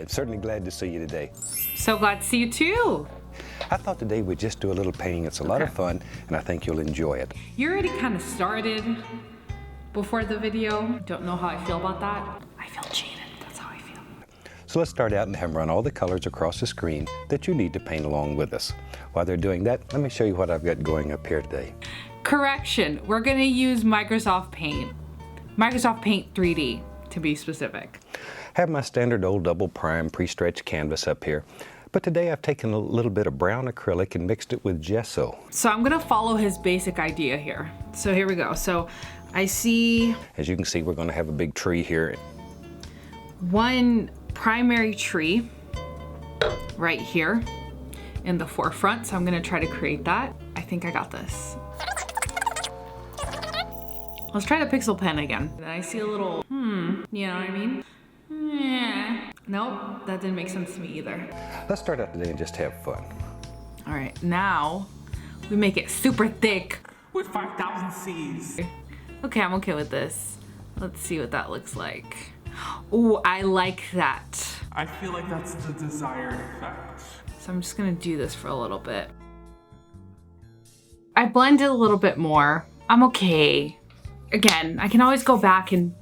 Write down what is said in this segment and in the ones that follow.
I'm certainly glad to see you today. So glad to see you too. I thought today we'd just do a little painting. It's a lot of fun, and I think you'll enjoy it. You already kind of started before the video. Don't know how I feel about that. I feel cheated, that's how I feel. So let's start out and have them run all the colors across the screen that you need to paint along with us. While they're doing that, let me show you what I've got going up here today. Correction, we're gonna use Microsoft Paint. Microsoft Paint 3D, to be specific. I have my standard old double prime pre-stretched canvas up here. But today I've taken a little bit of brown acrylic and mixed it with gesso. So I'm gonna follow his basic idea here. So here we go. So I see, as you can see, we're gonna have a big tree here. One primary tree right here in the forefront. So I'm gonna try to create that. I think I got this. Let's try the pixel pen again. And I see a little, you know what I mean? Yeah. Nope, that didn't make sense to me either. Let's start out today and just have fun. All right, now we make it super thick. With 5,000 C's. Okay, I'm okay with this. Let's see what that looks like. Ooh, I like that. I feel like that's the desired effect. So I'm just gonna do this for a little bit. I blended a little bit more. I'm okay. Again, I can always go back and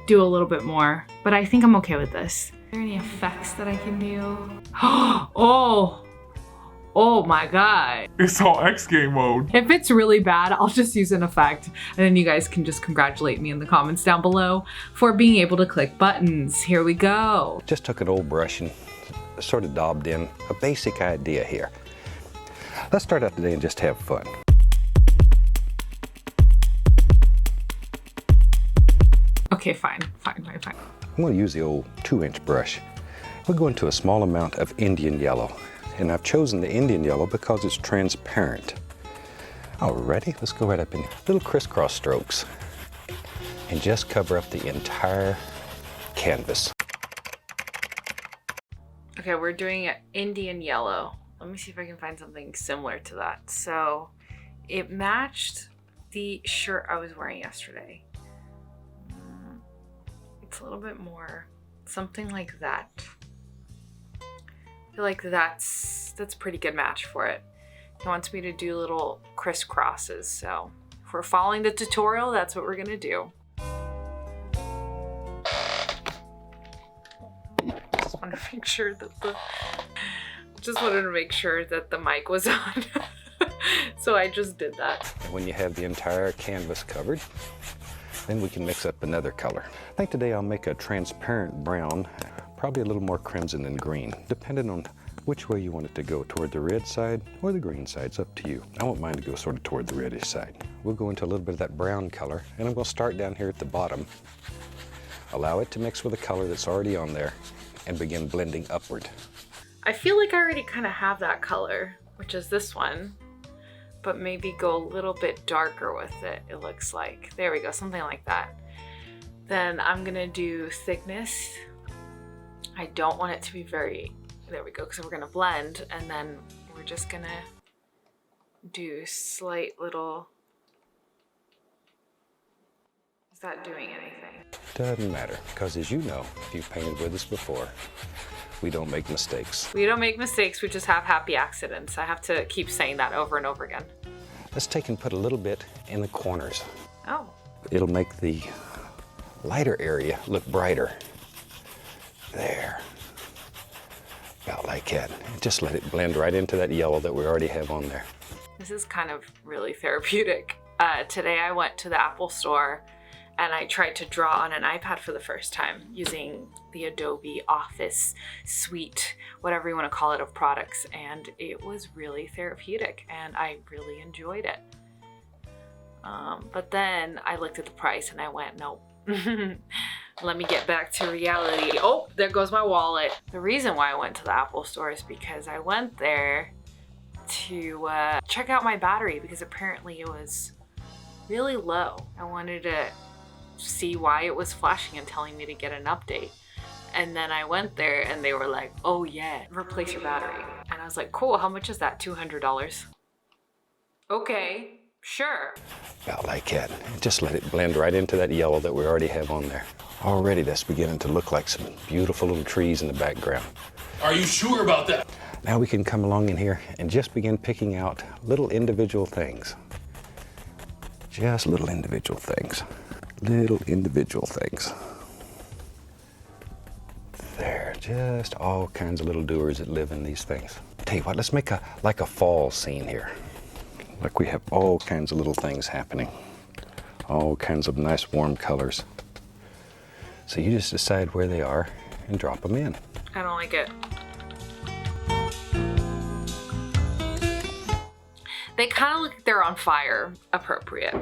do a little bit more, but I think I'm okay with this. Are there any effects that I can do? Oh my God. It's all X game mode. If it's really bad, I'll just use an effect and then you guys can just congratulate me in the comments down below for being able to click buttons. Here we go. Just took an old brush and sort of daubed in a basic idea here. Let's start out today and just have fun. Okay, fine. I'm going to use the old 2-inch brush. We'll go into a small amount of Indian yellow. And I've chosen the Indian yellow because it's transparent. Alrighty, let's go right up in little crisscross strokes and just cover up the entire canvas. Okay, we're doing an Indian yellow. Let me see if I can find something similar to that. So it matched the shirt I was wearing yesterday. It's a little bit more, something like that. I feel like that's a pretty good match for it. He wants me to do little crisscrosses, so if we're following the tutorial, that's what we're gonna do. Just wanted to make sure that the mic was on. So I just did that. When you have the entire canvas covered, then we can mix up another color. I think today I'll make a transparent brown, probably a little more crimson than green, depending on which way you want it to go, toward the red side or the green side. It's up to you. I won't mind to go sort of toward the reddish side. We'll go into a little bit of that brown color, and I'm going to start down here at the bottom. Allow it to mix with the color that's already on there and begin blending upward. I feel like I already kind of have that color, which is this one, but maybe go a little bit darker with it, it looks like. There we go, something like that. Then I'm gonna do thickness. I don't want it to be very, there we go, because we're gonna blend, and then we're just gonna do slight little, is that doing anything? Doesn't matter, because as you know, if you've painted with us before, we don't make mistakes. We don't make mistakes, we just have happy accidents. I have to keep saying that over and over again. Let's take and put a little bit in the corners. Oh. It'll make the lighter area look brighter. There. About like that. Just let it blend right into that yellow that we already have on there. This is kind of really therapeutic. Today I went to the Apple store and I tried to draw on an iPad for the first time using the Adobe Office suite, whatever you want to call it, of products, and it was really therapeutic and I really enjoyed it. But then I looked at the price and I went, nope. Let me get back to reality. Oh, there goes my wallet. The reason why I went to the Apple store is because I went there to check out my battery because apparently it was really low. I wanted to see why it was flashing and telling me to get an update. And then I went there and they were like, oh yeah, replace your battery. And I was like, cool, how much is that? $200. Okay, Sure. About like that. Just let it blend right into that yellow that we already have on there. Already that's beginning to look like some beautiful little trees in the background. Are you sure about that? Now we can come along in here and just begin picking out little individual things. Just little individual things. Little individual things. There, just all kinds of little doers that live in these things. Tell you what, let's make like a fall scene here. Like we have all kinds of little things happening. All kinds of nice warm colors. So you just decide where they are and drop them in. I don't like it. They kind of look like they're on fire, appropriate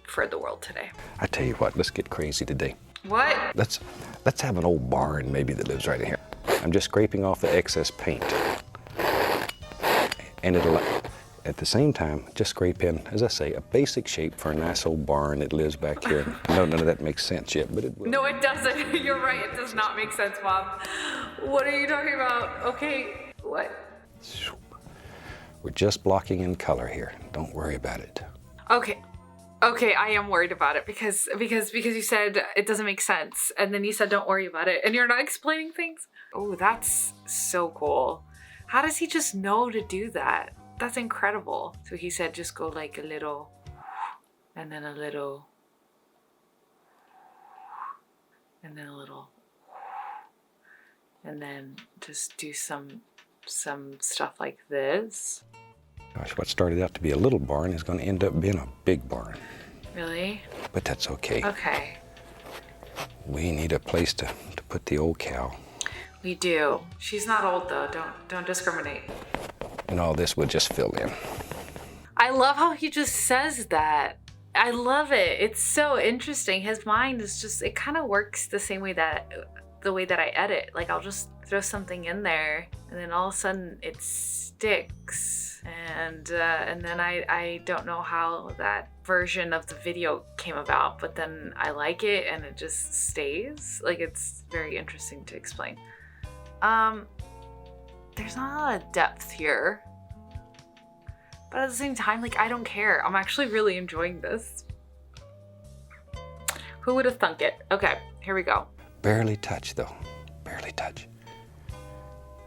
for the world today. I tell you what, let's get crazy today. What? Let's have an old barn maybe that lives right in here. I'm just scraping off the excess paint. And it'll, at the same time, just scrape in, as I say, a basic shape for a nice old barn that lives back here. No, none of that makes sense yet, but it will. No, it doesn't. You're right. It does not make sense, Mom. What are you talking about? Okay, what? We're just blocking in color here. Don't worry about it. Okay, I am worried about it because you said it doesn't make sense, and then you said don't worry about it, and you're not explaining things. Oh, that's so cool. How does he just know to do that? That's incredible. So he said just go like a little, and then a little, and then a little, and then just do some stuff like this. Gosh, what started out to be a little barn is going to end up being a big barn. Really? But that's okay. Okay. We need a place to put the old cow. We do. She's not old though. Don't discriminate. And all this would just fill in. I love how he just says that. I love it. It's so interesting. His mind is just, it kind of works the same way that I edit. Like I'll just throw something in there and then all of a sudden it sticks. And then I don't know how that version of the video came about, but then I like it and it just stays. Like it's very interesting to explain. There's not a lot of depth here, but at the same time, like I don't care. I'm actually really enjoying this. Who would have thunk it? Okay, here we go. Barely touch though, barely touch.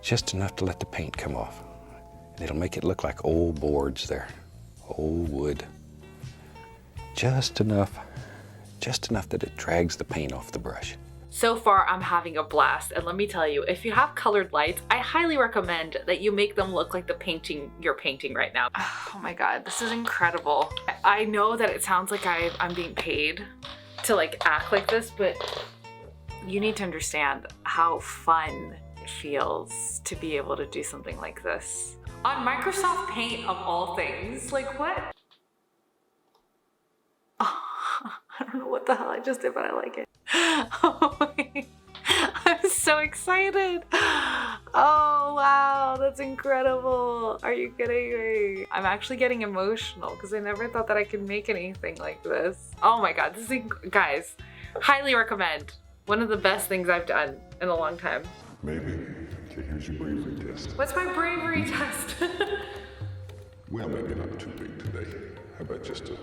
Just enough to let the paint come off. And it'll make it look like old boards there, old wood. Just enough that it drags the paint off the brush. So far, I'm having a blast, and let me tell you, if you have colored lights, I highly recommend that you make them look like the painting you're painting right now. Oh my god, this is incredible. I know that it sounds like I'm being paid to like act like this, but you need to understand how fun it feels to be able to do something like this. On Microsoft Paint of all things, like what? Oh, I don't know what the hell I just did, but I like it. Oh, I'm so excited. Oh, wow, that's incredible. Are you kidding me? I'm actually getting emotional because I never thought that I could make anything like this. Oh my God, this is, guys, highly recommend. One of the best things I've done in a long time. Maybe. Okay, here's your bravery test. What's my bravery test? Well, maybe not too big today. How about just a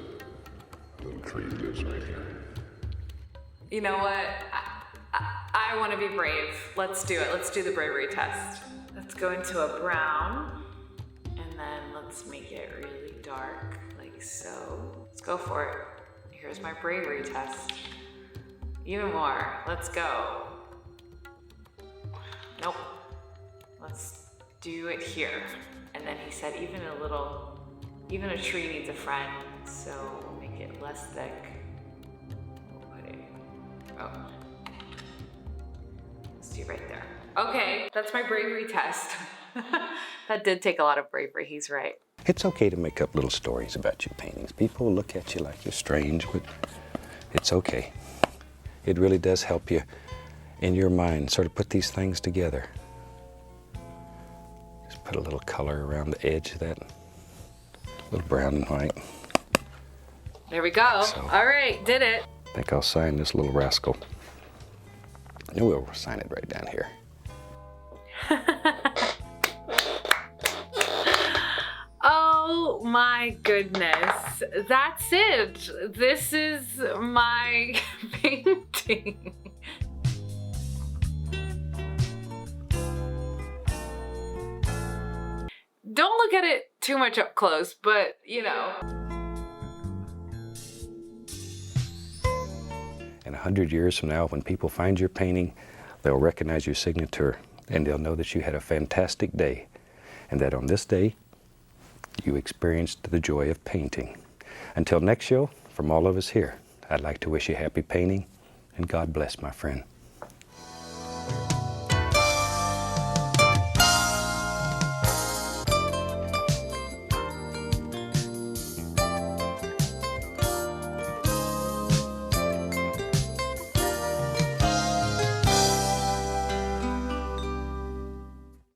little tree that lives right here? You know what? I want to be brave. Let's do it. Let's do the bravery test. Let's go into a brown, and then let's make it really dark, like so. Let's go for it. Here's my bravery test. Even more. Let's go. Nope. Let's do it here. And then he said even a tree needs a friend, so we'll make it less thick. Oh. Let's do right there. Okay, that's my bravery test. That did take a lot of bravery, he's right. It's okay to make up little stories about your paintings. People look at you like you're strange, but it's okay. It really does help you in your mind sort of put these things together. Just put a little color around the edge of that, little brown and white. There we go. So, all right, did it. I think I'll sign this little rascal. And we'll sign it right down here. Oh my goodness. That's it. This is my painting. Don't look at it too much up close, but you know. And 100 years from now, when people find your painting, they'll recognize your signature and they'll know that you had a fantastic day and that on this day, you experienced the joy of painting. Until next show, from all of us here, I'd like to wish you happy painting and God bless, my friend.